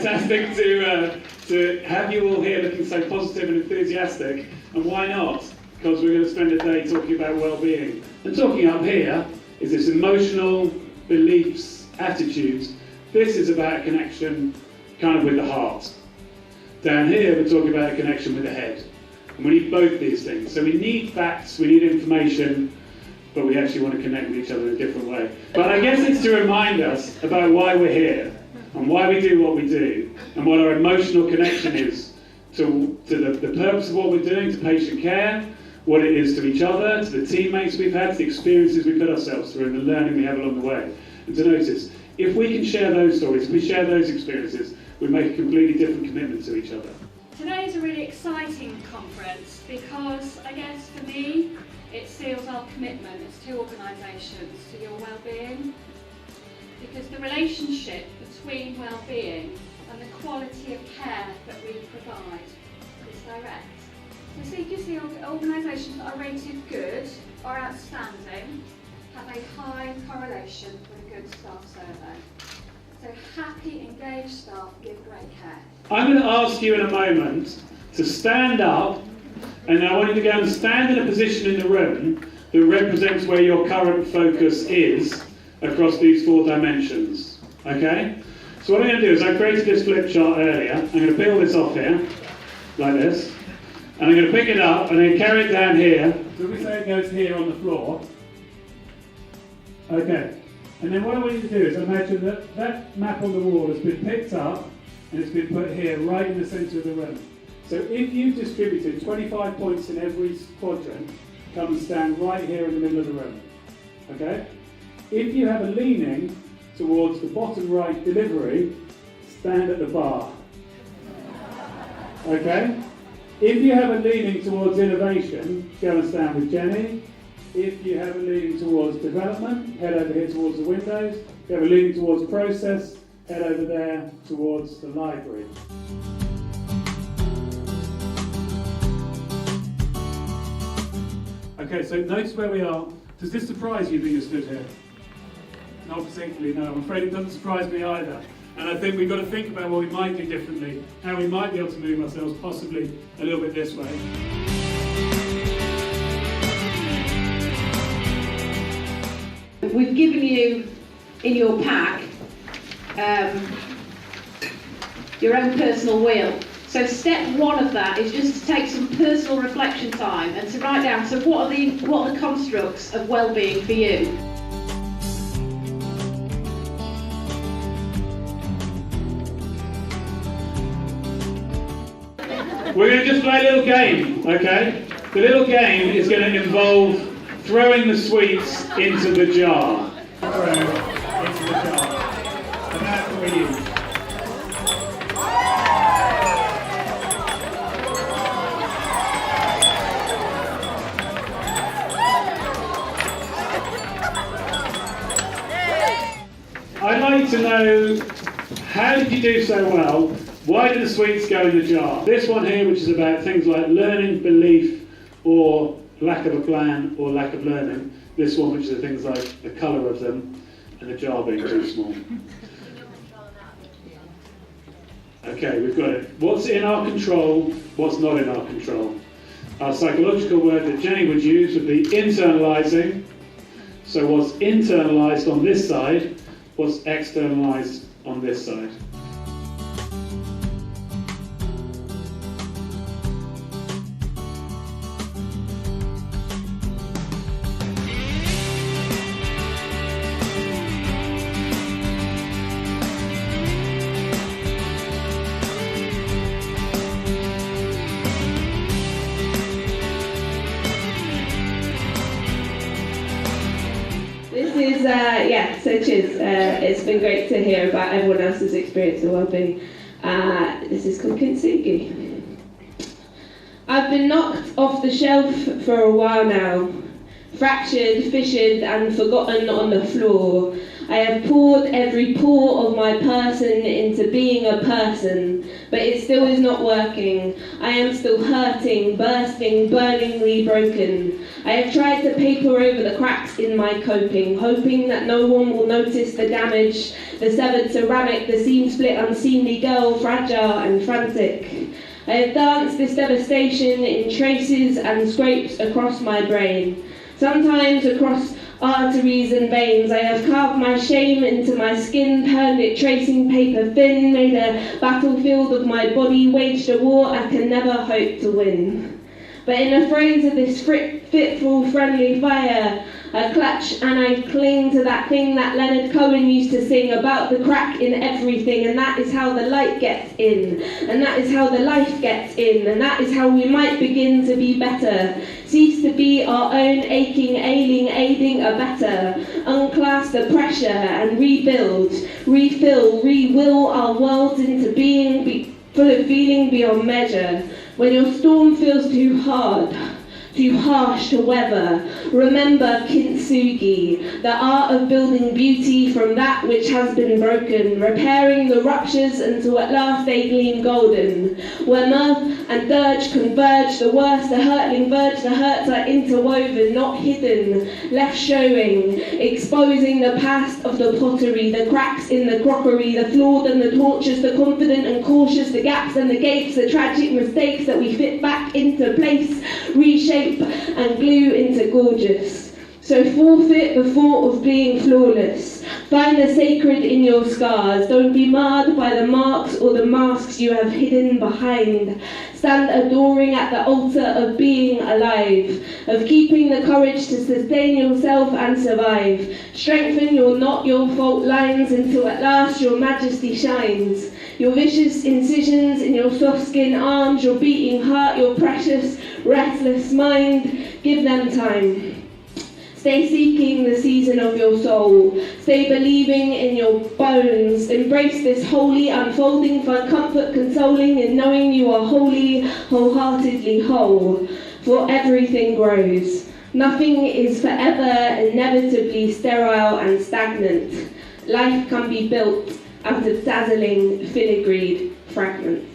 fantastic to have you all here looking so positive and enthusiastic. And why not? Because we're going to spend a day talking about well-being. And talking up here is this emotional beliefs, attitudes. This is about a connection kind of with the heart. Down here we're talking about a connection with the head. And we need both these things. So we need facts, we need information, but we actually want to connect with each other in a different way. But I guess it's to remind us about why we're here, and why we do what we do, and what our emotional connection is to the purpose of what we're doing, to patient care, what it is to each other, to the teammates we've had, to the experiences we put ourselves through, and the learning we have along the way. And to notice, if we can share those stories, if we share those experiences, we make a completely different commitment to each other. Today is a really exciting conference because, I guess for me, it seals our commitment as two organisations to your well-being. Because the relationship between well-being and the quality of care that we provide is direct. So you can see organisations that are rated good or outstanding have a high correlation with a good staff survey. So happy, engaged staff give great care. I'm going to ask you in a moment to stand up, and I want you to go and stand in a position in the room that represents where your current focus is across these 4 dimensions. Okay? So what I'm going to do is I created this flip chart earlier. I'm going to peel this off here, like this, and I'm going to pick it up and then carry it down here. So we say it goes here on the floor. Okay. And then what I want you to do is imagine that that map on the wall has been picked up and it's been put here right in the centre of the room. So if you've distributed 25 points in every quadrant, come and stand right here in the middle of the room. Okay? If you have a leaning towards the bottom right delivery, stand at the bar. Okay? If you have a leaning towards innovation, go and stand with Jenny. If you have a leaning towards development, head over here towards the windows. If you have a leaning towards process, head over there towards the library. Okay, so notice where we are. Does this surprise you being stood here? Not particularly, no. I'm afraid it doesn't surprise me either. And I think we've got to think about what we might do differently, how we might be able to move ourselves possibly a little bit this way. We've given you, in your pack, your own personal wheel. So step 1 of that is just to take some personal reflection time and to write down, so what are the constructs of well-being for you? We're going to just play a little game, okay? The little game is going to involve throwing the sweets into the jar. Throw into the jar. And that's what we use. I'd like to know, how did you do so well? Why do the sweets go in the jar? This one here, which is about things like learning, belief, or lack of a plan, or lack of learning. This one, which are things like the colour of them, and the jar being too small. Okay, we've got it. What's in our control, what's not in our control? Our psychological word that Jenny would use would be internalising. So what's internalised on this side, what's externalised on this side. Cheers. It's been great to hear about everyone else's experience of wellbeing. This is called Kintsugi. I've been knocked off the shelf for a while now, fractured, fissured and forgotten on the floor. I have poured every pore of my person into being a person, but it still is not working. I am still hurting, bursting, burningly broken. I have tried to paper over the cracks in my coping, hoping that no one will notice the damage, the severed ceramic, the seam split unseemly girl, fragile and frantic. I have danced this devastation in traces and scrapes across my brain. Sometimes across arteries and veins, I have carved my shame into my skin, turned it tracing paper thin, made a battlefield of my body, waged a war I can never hope to win. But in the phrase of this fitful, friendly fire, I clutch and I cling to that thing that Leonard Cohen used to sing about the crack in everything, and that is how the light gets in, and that is how the life gets in, and that is how we might begin to be better, cease to be our own aching, ailing, aiding a better, unclasp the pressure and rebuild, refill, re-will our worlds into being full of feeling beyond measure. When your storm feels too hard, too harsh to weather, remember kintsugi, the art of building beauty from that which has been broken, repairing the ruptures until at last they gleam golden. Where mirth and dirge converge, the worst, the hurtling verge, the hurts are interwoven, not hidden, left showing, exposing the past of the pottery, the cracks in the crockery, the flawed and the tortuous, the confident and cautious, the gaps and the gapes, the tragic mistakes that we fit back into place, reshape and glue into gorgeous. So forfeit the thought of being flawless. Find the sacred in your scars. Don't be marred by the marks or the masks you have hidden behind. Stand adoring at the altar of being alive, of keeping the courage to sustain yourself and survive. Strengthen your not your fault lines until at last your majesty shines. Your vicious incisions in your soft skin arms, your beating heart, your precious, restless mind, give them time. Stay seeking the season of your soul. Stay believing in your bones. Embrace this holy unfolding, find comfort consoling in knowing you are wholly, wholeheartedly whole. For everything grows. Nothing is forever, inevitably sterile and stagnant. Life can be built out of dazzling filigreed fragments.